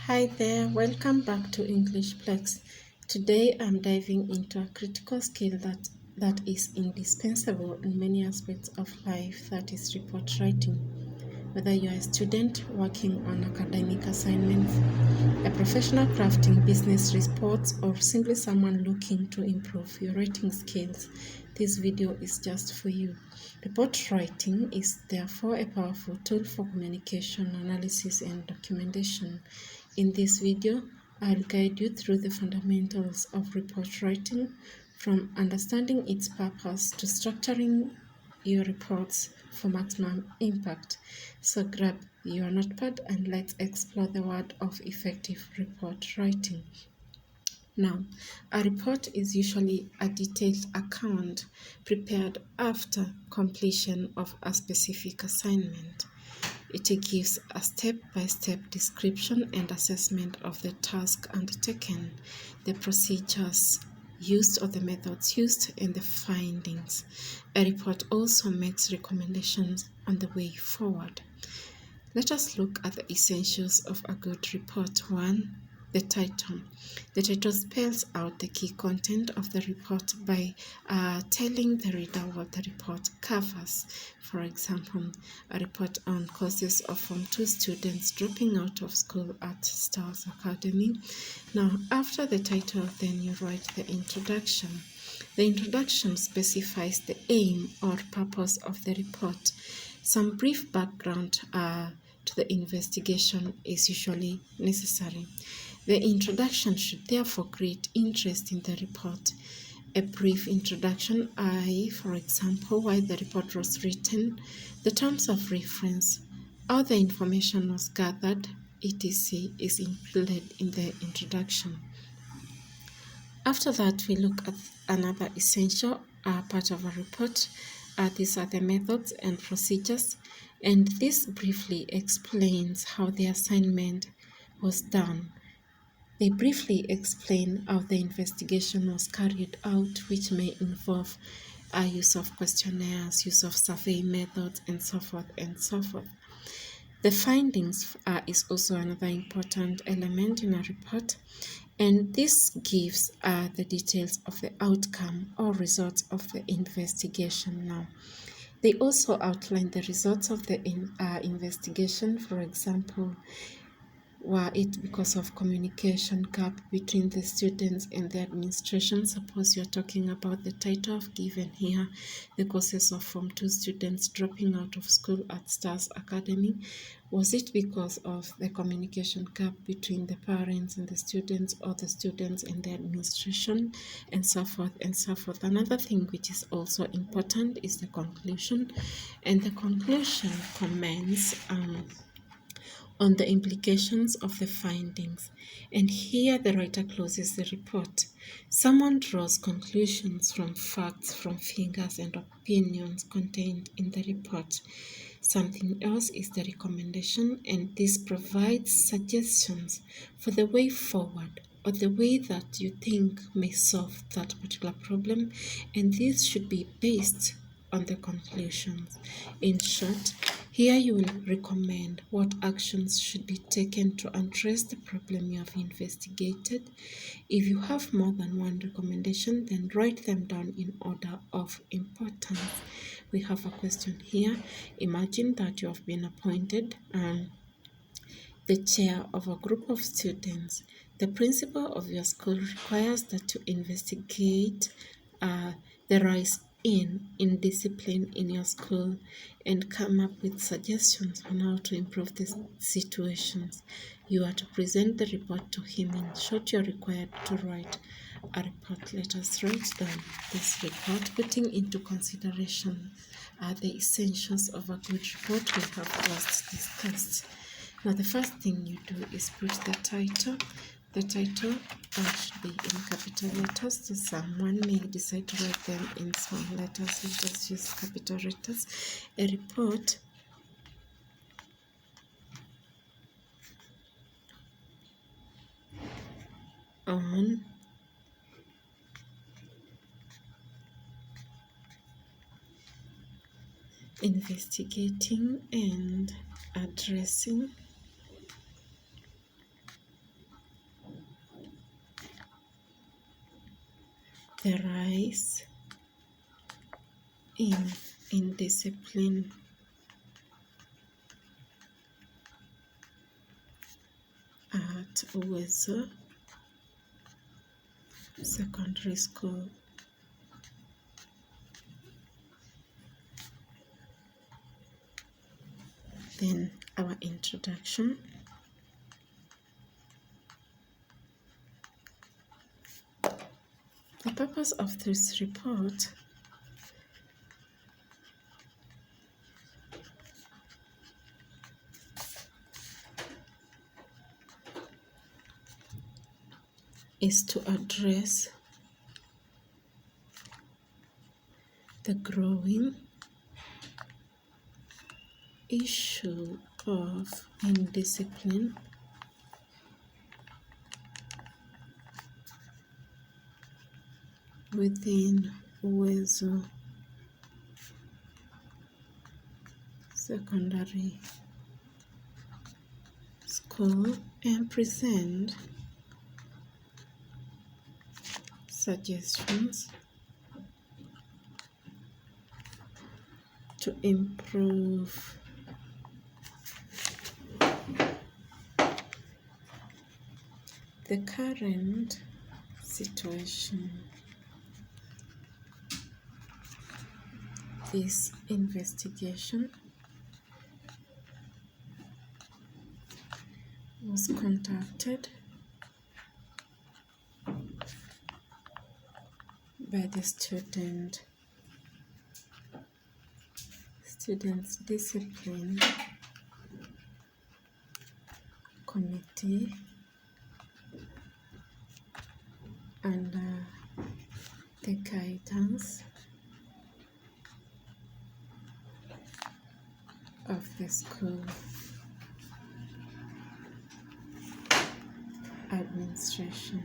Hi there, welcome back to English Plex. Today I'm diving into a critical skill that is indispensable in many aspects of life, that is report writing. Whether you are a student working on academic assignments, a professional crafting business reports, or simply someone looking to improve your writing skills, this video is just for you. Report writing is therefore a powerful tool for communication, analysis, and documentation. In this video, I'll guide you through the fundamentals of report writing, from understanding its purpose to structuring your reports for maximum impact. So grab your notepad and let's explore the world of effective report writing. Now, a report is usually a detailed account prepared after completion of a specific assignment. It gives a step-by-step description and assessment of the task undertaken, the procedures used or the methods used, and the findings. A report also makes recommendations on the way forward. Let us look at the essentials of a good report. 1. The title. The title spells out the key content of the report by telling the reader what the report covers. For example, a report on causes of Form 2 students dropping out of school at Stars Academy. Now, after the title, then you write the introduction. The introduction specifies the aim or purpose of the report. Some brief background to the investigation is usually necessary. The introduction should therefore create interest in the report. A brief introduction, for example, why the report was written, the terms of reference, how the information was gathered, etc. is included in the introduction. After that, we look at another essential part of a report. These are the methods and procedures, and this briefly explains how the assignment was done. They briefly explain how the investigation was carried out, which may involve use of questionnaires, use of survey methods, and so forth and so forth. The findings is also another important element in a report, and this gives the details of the outcome or results of the investigation. Now, they also outline the results of the investigation. For example, were it because of communication gap between the students and the administration? Suppose you're talking about the title I've given here, the causes of Form 2 students dropping out of school at Stars Academy. Was it because of the communication gap between the parents and the students, or the students and the administration, and so forth and so forth? Another thing which is also important is the conclusion, and the conclusion comments on the implications of the findings. And here the writer closes the report. Someone draws conclusions from facts, from figures, and opinions contained in the report. Something else is the recommendation, and this provides suggestions for the way forward, or the way that you think may solve that particular problem, and this should be based on the conclusions. In short, here you will recommend what actions should be taken to address the problem you have investigated. If you have more than one recommendation, then write them down in order of importance. We have a question here. Imagine that you have been appointed the chair of a group of students. The principal of your school requires that you investigate the rise in discipline in your school and come up with suggestions on how to improve the situations. You are to present the report to him. In short, you're required to write a report. Let us write down this report, putting into consideration the essentials of a good report we have just discussed. Now, the first thing you do is put the title. The title should be in capital letters, so someone may decide to write them in small letters. Let's just use capital letters. A report on investigating and addressing the rise in indiscipline at Uwezo Secondary School. Then our introduction. The purpose of this report is to address the growing issue of indiscipline within Uwezo Secondary School and present suggestions to improve the current situation. This investigation was conducted by the Students Discipline Committee under the guidance of the school administration.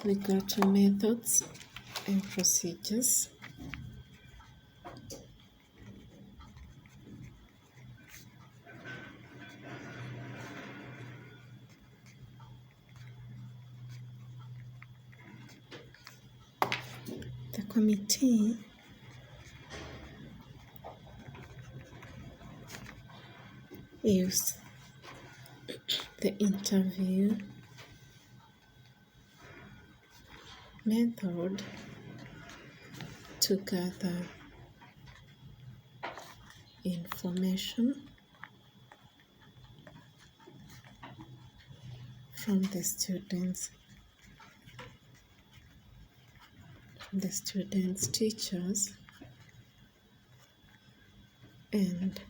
We go to methods and procedures. The committee used the interview method to gather information from the students, teachers, and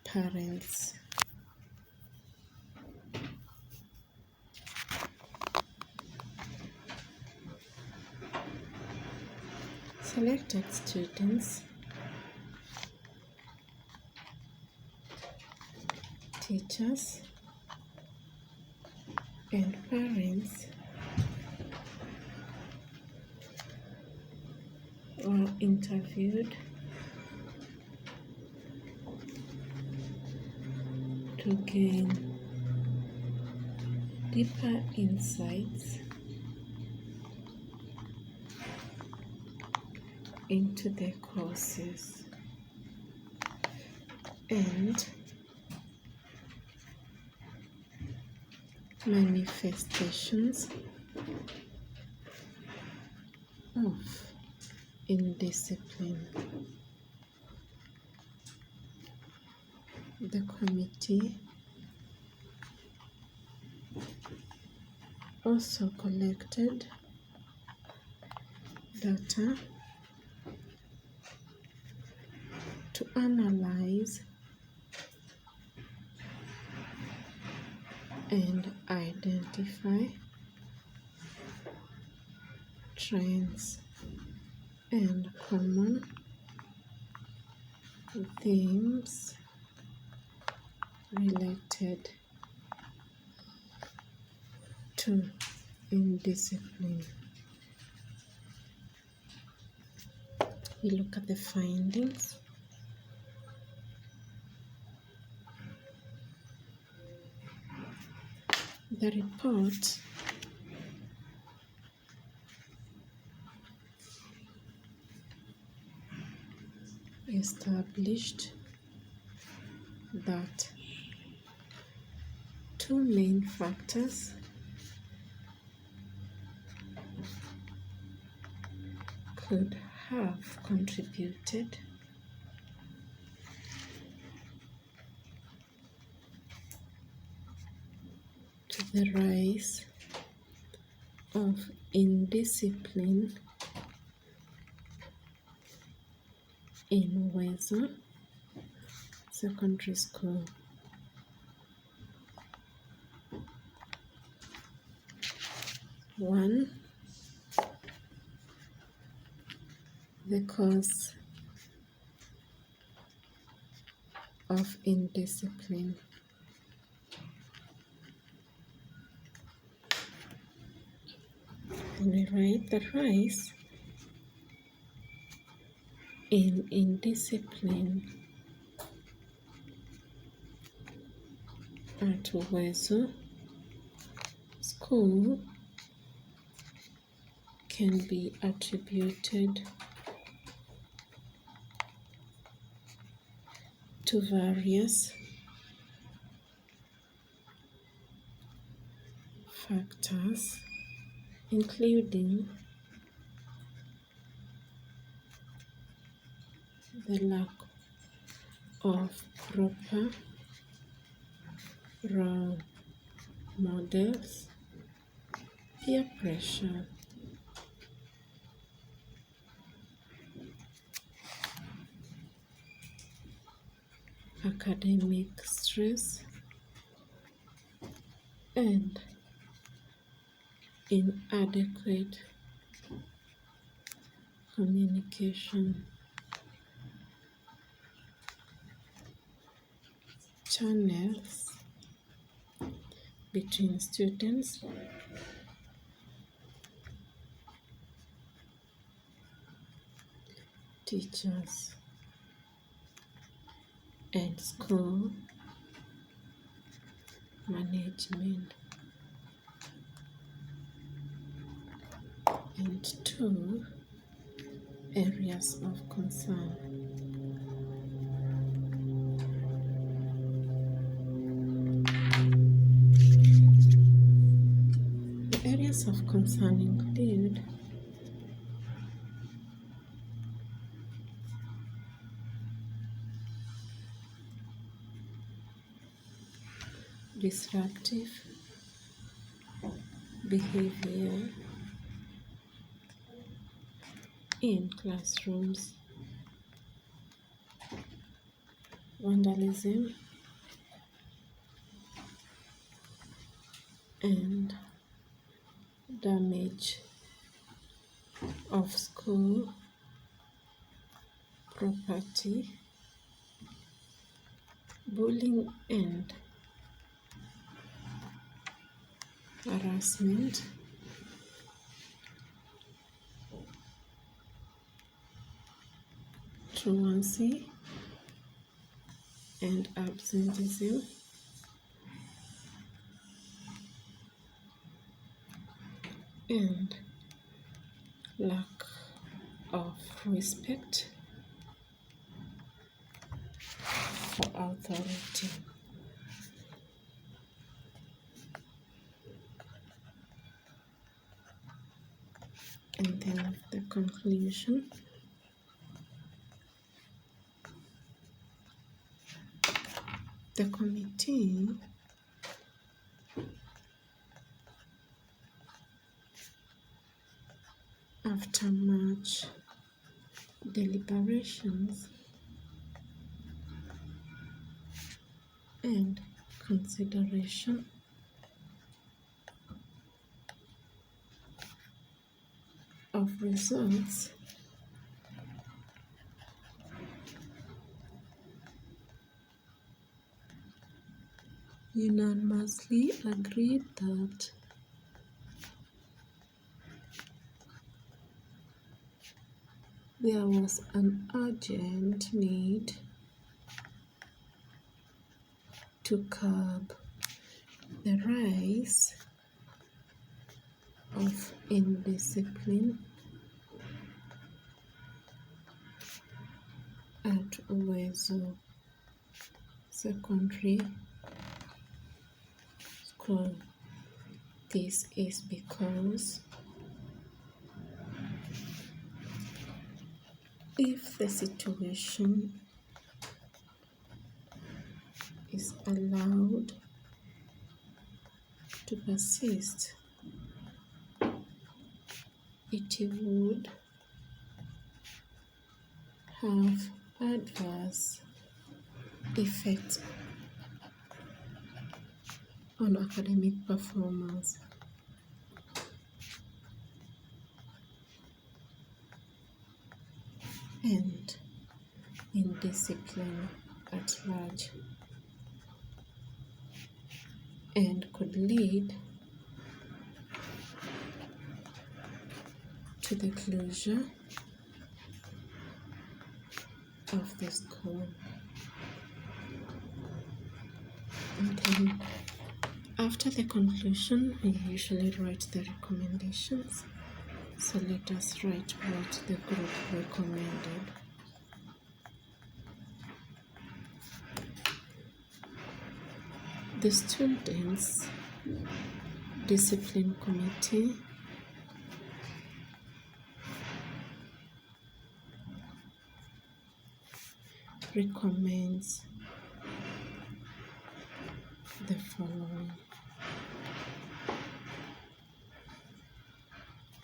parents. Selected students, teachers, and parents were interviewed to gain deeper insights into their courses and manifestations of indiscipline. The committee also collected data to analyze and identify trends and common themes related to indiscipline. We look at the findings. The report established that two main factors could have contributed to the rise of indiscipline in Weso Secondary School. One, the cause of indiscipline. And we write the rise in indiscipline at Weso School can be attributed to various factors, including the lack of proper role models, peer pressure, academic stress, and inadequate communication channels between students, teachers, and school management. And two areas of concern. The areas of concern include disruptive behavior in classrooms, vandalism, and damage of school property, bullying and harassment, truancy and absenteeism, and lack of respect for authority. And then the conclusion. The committee after much deliberations and consideration of results unanimously agreed that there was an urgent need to curb The rise of indiscipline at Uwezo Secondary School. This is because if the situation is allowed to persist, it would have adverse effects on academic performance and in discipline at large, and could lead to the closure of the school. And then after the conclusion, we usually write the recommendations. So let us write what the group recommended. The Students' Discipline Committee recommends the following.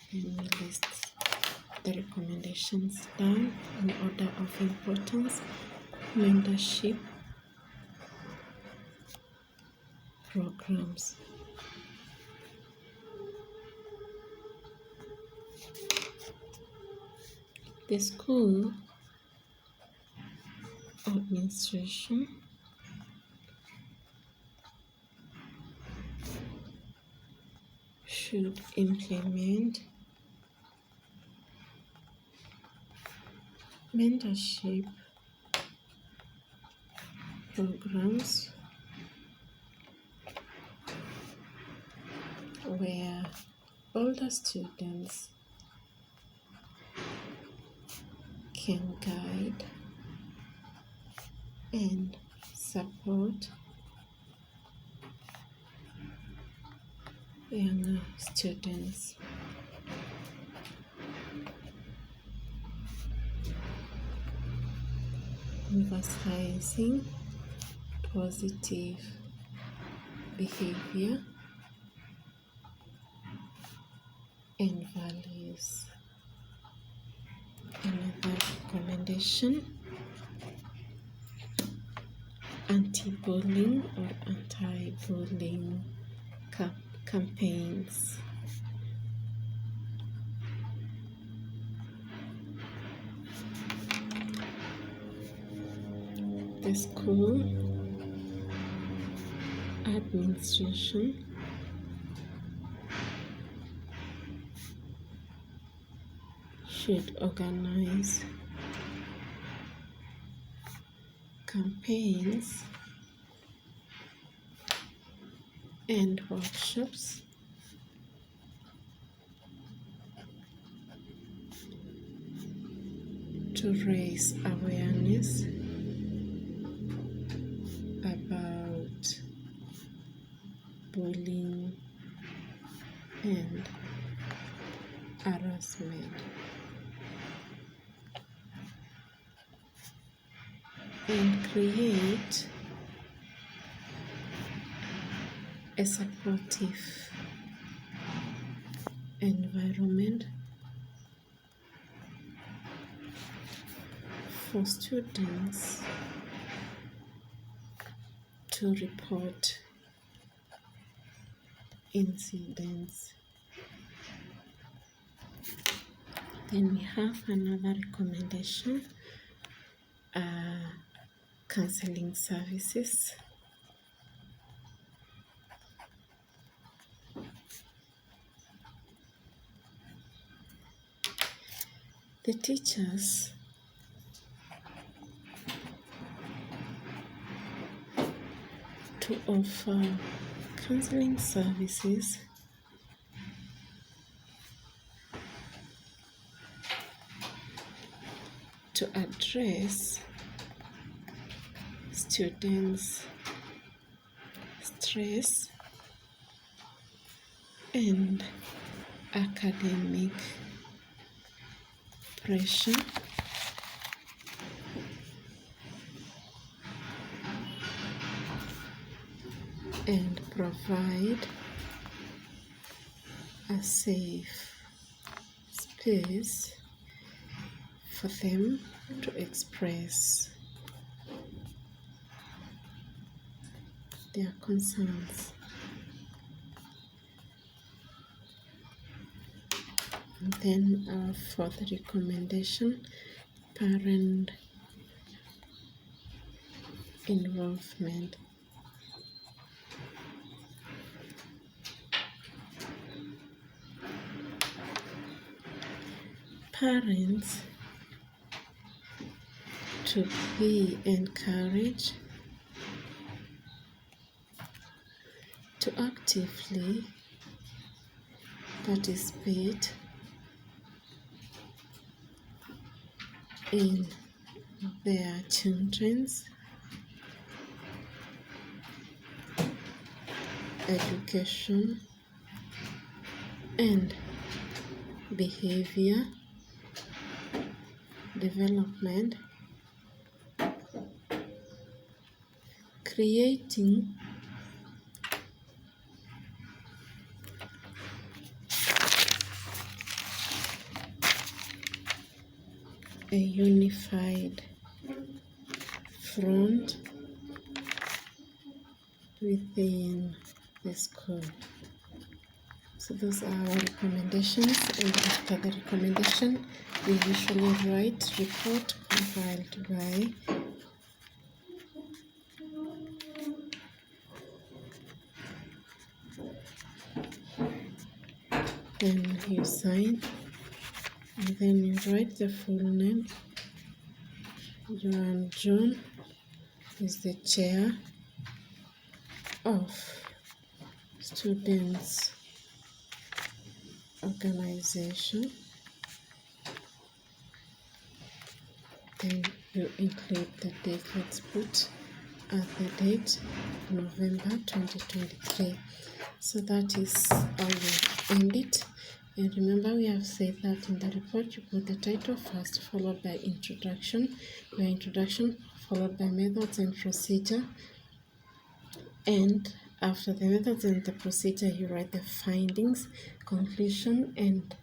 And we list the recommendations down in order of importance. Mentorship programs. The school administration should implement mentorship programs where older students can guide and support younger students. Emphasizing positive behavior and values. Another recommendation: anti-bullying or anti-bullying campaigns. The school administration should organize campaigns and workshops to raise awareness about bullying and harassment, and create a supportive environment for students to report incidents. Then we have another recommendation, counseling services. The teachers to offer counseling services, to address students' stress and academic pressure, and provide a safe space for them to express their concerns. And then our fourth recommendation, parent involvement. Parents to be encouraged to actively participate in their children's education and behavior development, creating a unified front within the school. So those are our recommendations, and after the recommendation we usually write report compiled by then you sign, and then you write the full name. Joan John is the chair of students organization. Then you include the date. Let's put the date November 2023. So that is how you end it. And remember, we have said that in the report you put the title first, followed by introduction, where introduction followed by methods and procedure, and after the methods and the procedure you write the findings, conclusion, and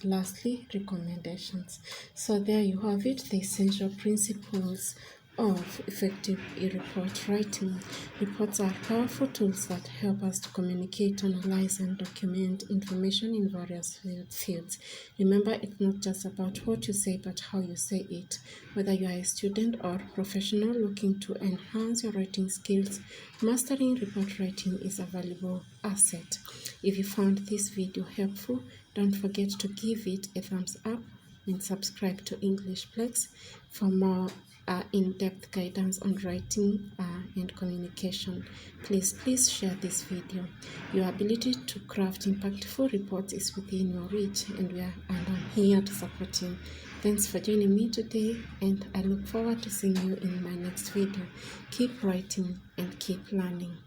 lastly recommendations. So there you have it, the essential principles of effective report writing. Reports are powerful tools that help us to communicate, analyze, and document information in various fields. Remember, it's not just about what you say, but how you say it. Whether you are a student or professional looking to enhance your writing skills, mastering report writing is a valuable asset. If you found this video helpful, don't forget to give it a thumbs up and subscribe to Englishplex for more in-depth guidance on writing and communication. Please share this video. Your ability to craft impactful reports is within your reach, and I'm here to support you. Thanks for joining me today, and I look forward to seeing you in my next video. Keep writing and keep learning.